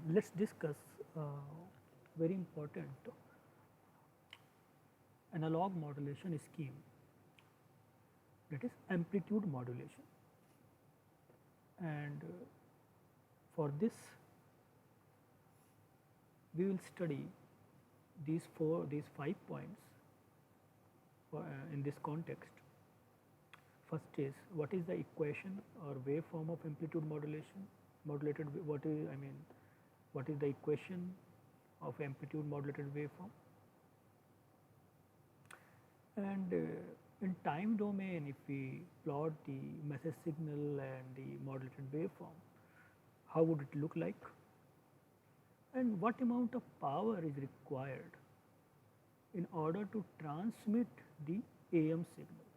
Let us discuss very important analog modulation scheme, that is amplitude modulation. And for this we will study these 5 points in this context. First is, what is the equation or waveform of amplitude modulation? What is the equation of amplitude modulated waveform? And in time domain, if we plot the message signal and the modulated waveform, how would it look like? And what amount of power is required in order to transmit the AM signal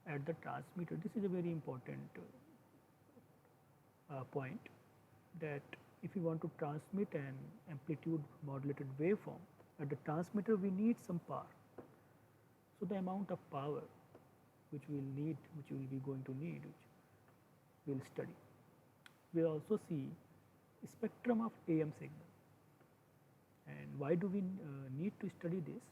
at the transmitter? This is a very important point, that if you want to transmit an amplitude modulated waveform at the transmitter, we need some power. So the amount of power which we will need, which we will be going to need, which we will study. We will also see spectrum of AM signal. And why do we need to study this?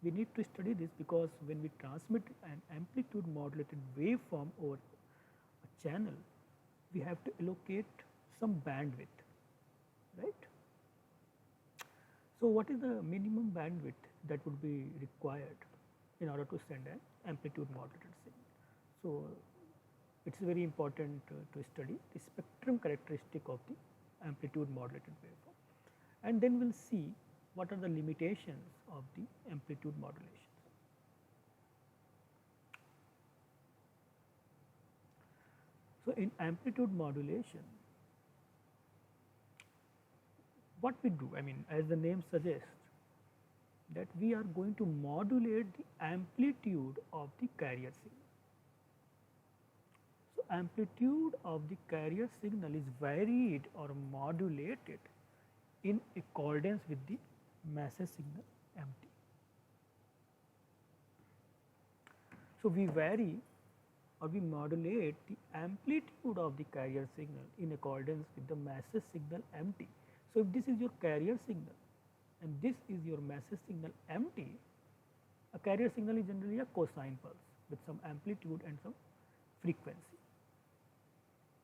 We need to study this because when we transmit an amplitude modulated waveform over a channel, we have to allocate some bandwidth, right? So what is the minimum bandwidth that would be required in order to send an amplitude modulated signal? So it is very important to study the spectrum characteristic of the amplitude modulated waveform, and then we will see what are the limitations of the amplitude modulations. So in amplitude modulation, what we do, as the name suggests, that we are going to modulate the amplitude of the carrier signal. So amplitude of the carrier signal is varied or modulated in accordance with the message signal MT. So we vary or we modulate the amplitude of the carrier signal in accordance with the message signal MT. So if this is your carrier signal and this is your message signal MT, a carrier signal is generally a cosine pulse with some amplitude and some frequency,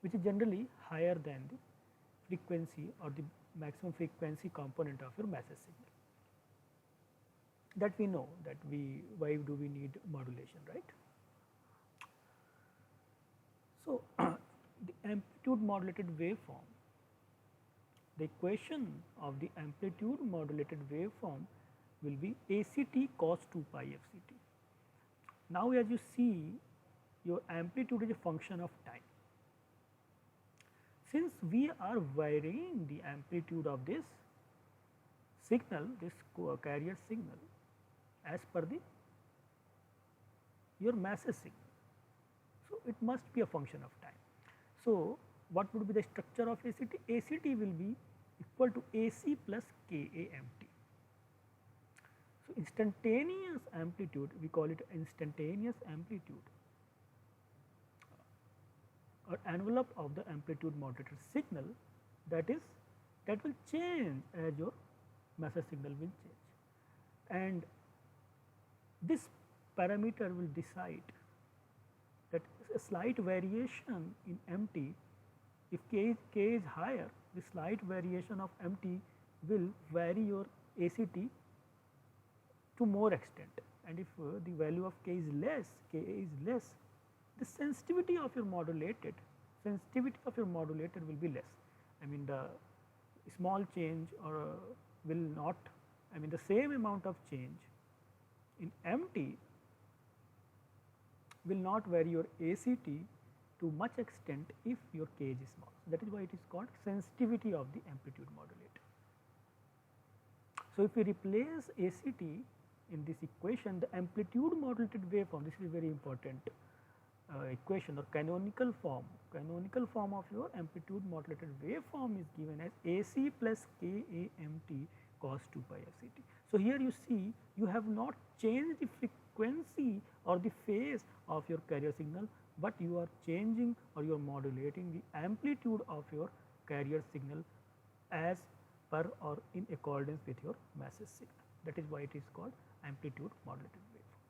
which is generally higher than the frequency or the maximum frequency component of your message signal. That we know that why do we need modulation, right? So the amplitude modulated waveform, the equation of the amplitude modulated waveform will be ACT cos 2 pi FCT. Now as you see, your amplitude is a function of time. Since we are varying the amplitude of this signal, this carrier signal, as per your message signal, so it must be a function of time. So what would be the structure of ACT? ACT will be equal to AC plus KAMT. So instantaneous amplitude, we call it instantaneous amplitude or envelope of the amplitude modulated signal, that will change as your message signal will change, and this parameter will decide that a slight variation in MT, if k is higher, the slight variation of MT will vary your ACT to more extent, and if the value of k is less, the sensitivity of your modulator will be less. The small change or will not, the same amount of change in MT will not vary your ACT to much extent if your k is small. So that is why it is called sensitivity of the amplitude modulator. So if we replace ACT in this equation, the amplitude modulated waveform, this is very important equation or canonical form of your amplitude modulated waveform is given as AC plus KAMT cos 2 pi FCT. So here you see, you have not changed the frequency or the phase of your carrier signal, but you are changing or you are modulating the amplitude of your carrier signal as per or in accordance with your message signal. That is why it is called amplitude modulated waveform.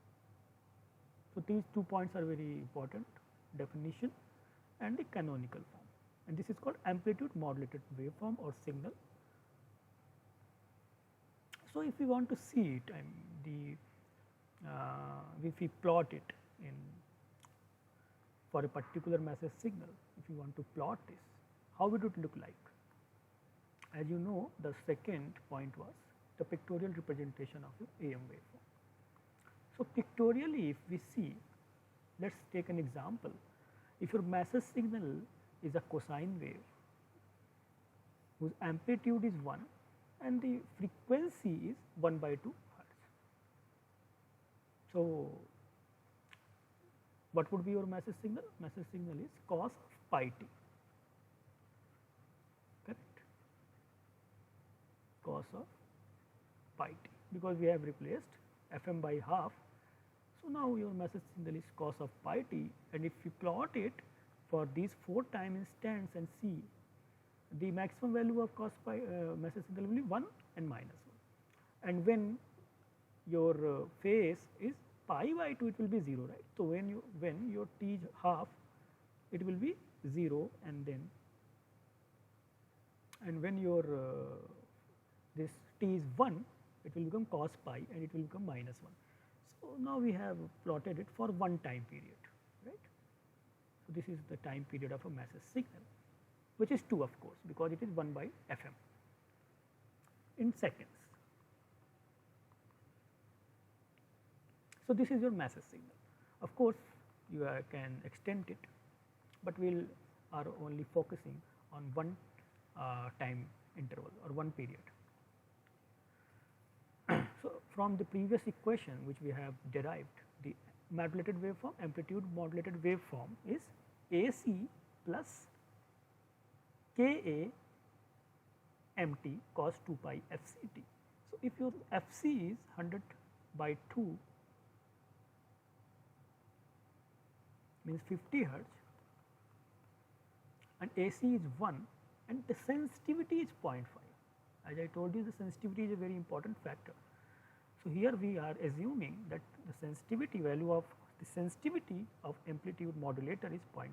So, these 2 points are very important, definition and the canonical form, and this is called amplitude modulated waveform or signal. So, if we want to see it, if we plot it in for a particular message signal, if you want to plot this, how would it look like? As you know, the second point was the pictorial representation of your AM waveform. So, pictorially if we see, let us take an example. If your message signal is a cosine wave whose amplitude is 1 and the frequency is 1 by 2 hertz. So, what would be your message signal? Message signal is cos of pi t, correct, cos of pi t, because we have replaced Fm by half. So, now your message signal is cos of pi t, and if you plot it for these 4 time instants and see, the maximum value of cos pi message signal will be 1 and minus 1, and when your phase is pi by 2, it will be 0, right. So, when your t is half, it will be 0, and when your this t is 1, it will become cos pi and it will become minus 1. So, now we have plotted it for 1 time period, right. So, this is the time period of a message signal, which is 2 of course, because it is 1 by Fm in seconds. So, this is your message signal. Of course, you can extend it, but we are only focusing on 1 time interval or 1 period. So, from the previous equation which we have derived, the modulated waveform, amplitude modulated waveform is AC plus Ka mt cos 2 pi fct. So, if your fc is 100 by 2 means 50 hertz and AC is 1 and the sensitivity is 0.5. As I told you, the sensitivity is a very important factor. So, here we are assuming that the sensitivity value of amplitude modulator is 0.5.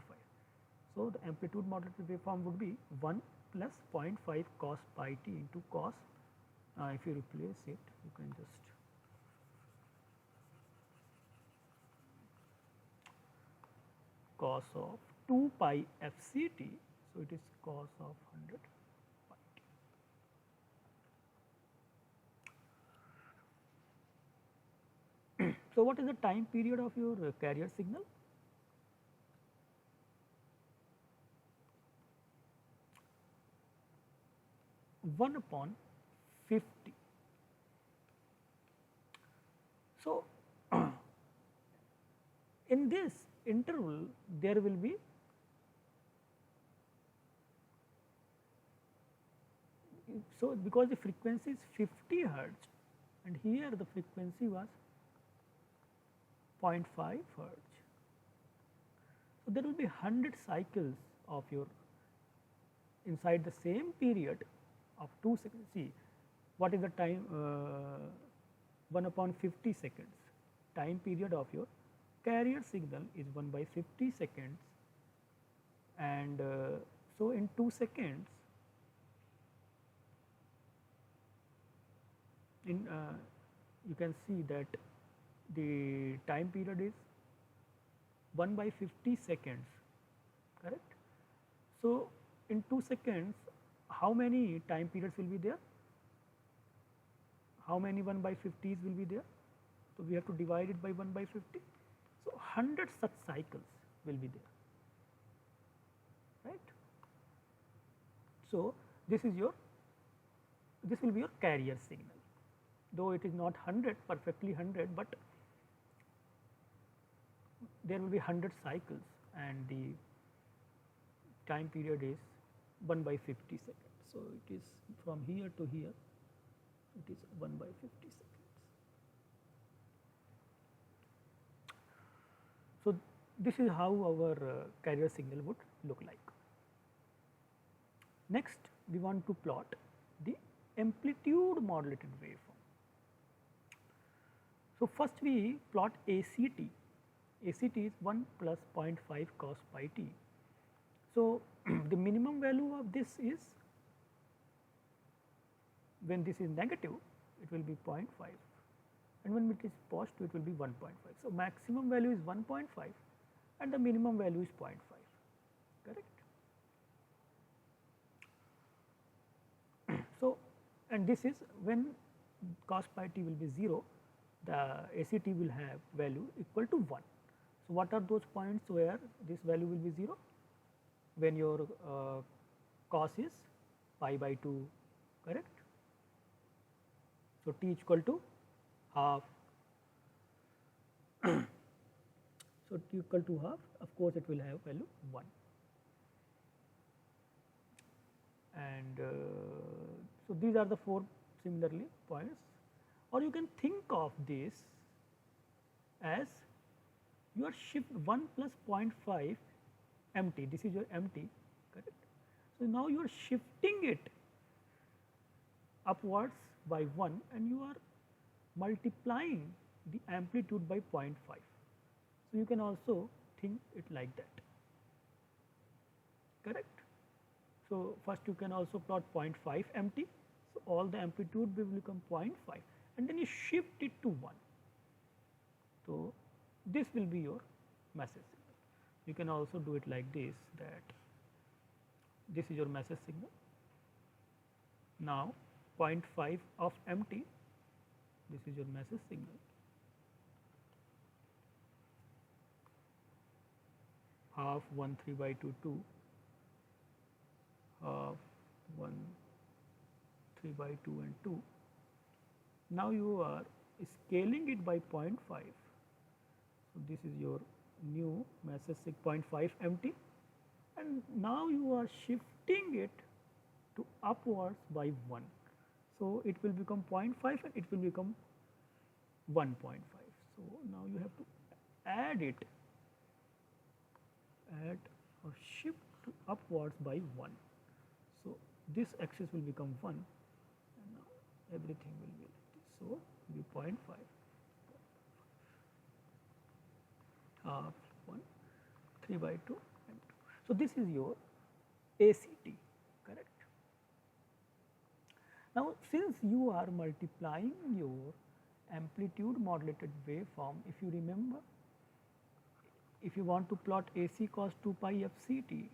So, the amplitude modulated waveform would be 1 plus 0.5 cos pi t into cos, if you replace it, you can just cos of 2 pi fct. So, it is cos of 100 pi t. So, what is the time period of your carrier signal? One upon 50. So, in this interval there will be because the frequency is 50 hertz and here the frequency was 0.5 hertz. So, there will be 100 cycles of your inside the same period of 2 seconds. See, what is the time 1 upon 50 seconds, time period of your carrier signal is 1 by 50 seconds, and so in 2 seconds you can see that the time period is 1 by 50 seconds, correct. So, in 2 seconds how many time periods will be there? How many 1 by 50s will be there? So, we have to divide it by 1 by 50. So, 100 such cycles will be there, right. So, this will be your carrier signal, though it is not 100 perfectly 100, but there will be 100 cycles and the time period is 1 by 50 seconds. So, it is from here to here, it is 1 by 50 seconds. So, this is how our carrier signal would look like. Next, we want to plot the amplitude modulated waveform. So, first we plot ACT. ACT is 1 plus 0.5 cos pi t. So, the minimum value of this is, when this is negative, it will be 0.5, and when it is positive, it will be 1.5. So, maximum value is 1.5 and the minimum value is 0.5, correct. So, and this is when cos pi t will be 0, the ACT will have value equal to 1. So, what are those points where this value will be 0? When your cos is pi by 2, correct. So, t equal to half. So, t equal to half, of course, it will have value 1. And so, these are the 4 similarly points, or you can think of this as your shift 1 plus 0.5 empty, this is your empty, correct. So, now you are shifting it upwards by 1 and you are multiplying the amplitude by 0.5. So, you can also think it like that, correct. So, first you can also plot 0.5 empty. So, all the amplitude will become 0.5 and then you shift it to 1. So, this will be your message signal. You can also do it like this, that this is your message signal. Now, 0.5 of empty, this is your message signal. Half 1 3 by 2 2, half 1 3 by 2 and 2. Now, you are scaling it by 0.5. So, this is your new message 0.5 empty, and now you are shifting it to upwards by 1. So, it will become 0.5 and it will become 1.5. So, now you have to add it, add or shift to upwards by 1. So, this axis will become 1 and now everything will be like this. So, it will be 0.5, half 1 3 by 2 and 2. So, this is your ACT, correct. Now, since you are multiplying your amplitude modulated waveform, if you remember, if you want to plot AC cos 2 pi f c t,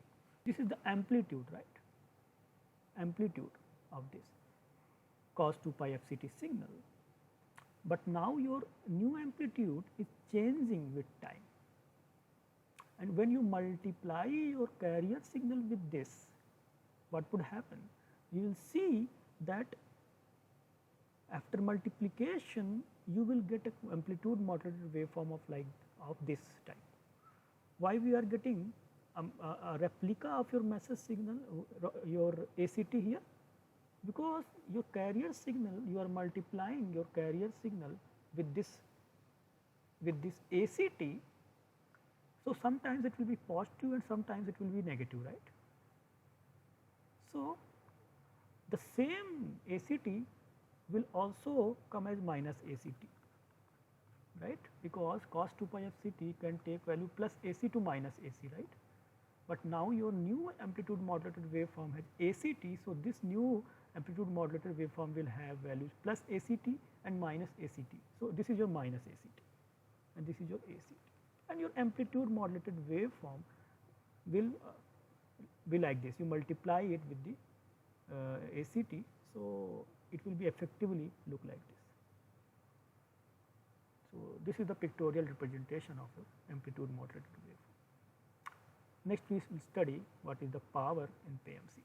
this is the amplitude, right, amplitude of this cos 2 pi f c t signal. But now your new amplitude is changing with time, and when you multiply your carrier signal with this, what would happen? You will see that after multiplication you will get a amplitude modulated waveform of this type. Why we are getting a replica of your message signal, your ACT here? Because your carrier signal, you are multiplying your carrier signal with this ACT. So, sometimes it will be positive and sometimes it will be negative, right. So, the same ACT will also come as minus ACT, right, because cos 2 pi f c t can take value plus AC to minus AC, right. But now your new amplitude modulated waveform has ACT. So, this new amplitude modulated waveform will have values plus ACT and minus ACT. So, this is your minus ACT and this is your ACT, and your amplitude modulated waveform will be like this. You multiply it with the ACT. So, it will be effectively look like this. So, this is the pictorial representation of the amplitude modulated waveform. Next we will study what is the power in PMC.